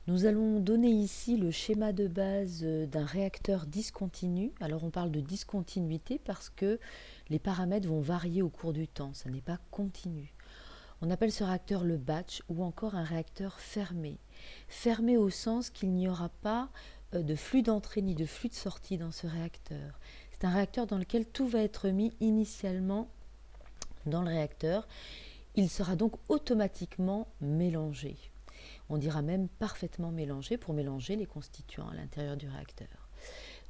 Nous allons donner ici le schéma de base d'un réacteur discontinu. Alors on parle de discontinuité parce que les paramètres vont varier au cours du temps, ça n'est pas continu. On appelle ce réacteur le batch ou encore un réacteur fermé. Fermé au sens qu'il n'y aura pas de flux d'entrée ni de flux de sortie dans ce réacteur. C'est un réacteur dans lequel tout va être mis initialement dans le réacteur. Il sera donc automatiquement mélangé. On dira même parfaitement mélangé pour mélanger les constituants à l'intérieur du réacteur.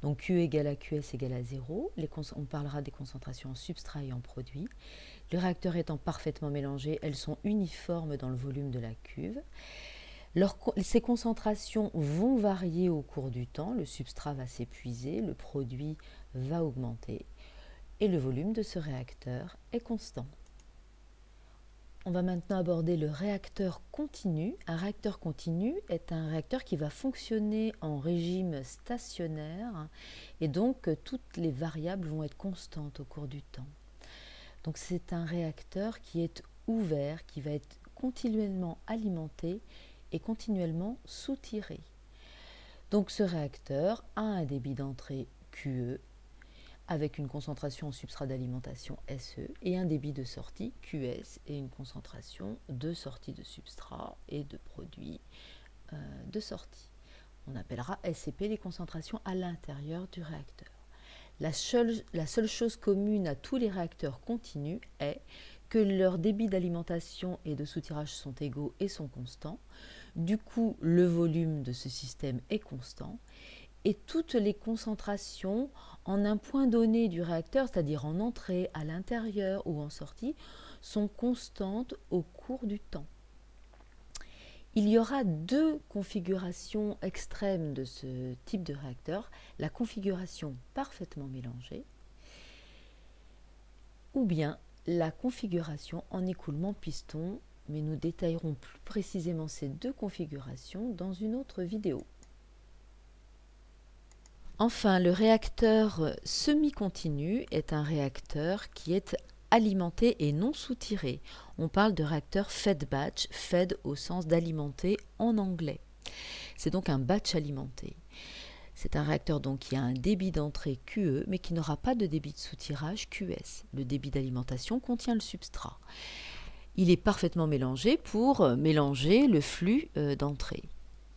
Donc Q égale à QS égale à 0. On parlera des concentrations en substrat et en produit. Le réacteur étant parfaitement mélangé, elles sont uniformes dans le volume de la cuve. Ces concentrations vont varier au cours du temps. Le substrat va s'épuiser, le produit va augmenter et le volume de ce réacteur est constant. On va maintenant aborder le réacteur continu. Un réacteur continu est un réacteur qui va fonctionner en régime stationnaire et donc toutes les variables vont être constantes au cours du temps. Donc c'est un réacteur qui est ouvert, qui va être continuellement alimenté et continuellement soutiré. Donc ce réacteur a un débit d'entrée QE avec une concentration en substrat d'alimentation SE et un débit de sortie QS et une concentration de sortie de substrat et de produit de sortie. On appellera SCP les concentrations à l'intérieur du réacteur. La seule chose commune à tous les réacteurs continus est que leurs débits d'alimentation et de soutirage sont égaux et sont constants. Du coup, le volume de ce système est constant et toutes les concentrations en un point donné du réacteur, c'est-à-dire en entrée, à l'intérieur ou en sortie, sont constantes au cours du temps. Il y aura deux configurations extrêmes de ce type de réacteur, la configuration parfaitement mélangée ou bien la configuration en écoulement piston, mais nous détaillerons plus précisément ces deux configurations dans une autre vidéo. Enfin, le réacteur semi-continu est un réacteur qui est alimenté et non soutiré. On parle de réacteur fed batch, fed au sens d'alimenter en anglais. C'est donc un batch alimenté. C'est un réacteur donc qui a un débit d'entrée QE, mais qui n'aura pas de débit de soutirage QS. Le débit d'alimentation contient le substrat. Il est parfaitement mélangé pour mélanger le flux d'entrée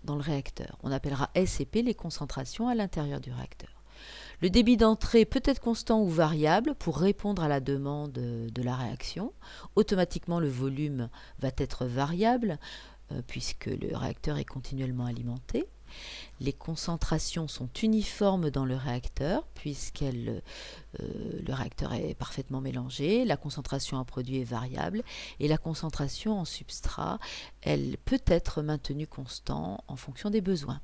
dans le réacteur. On appellera SCP les concentrations à l'intérieur du réacteur. Le débit d'entrée peut être constant ou variable pour répondre à la demande de la réaction. Automatiquement, le volume va être variable puisque le réacteur est continuellement alimenté. Les concentrations sont uniformes dans le réacteur puisque le réacteur est parfaitement mélangé. La concentration en produit est variable et la concentration en substrat, elle peut être maintenue constante en fonction des besoins.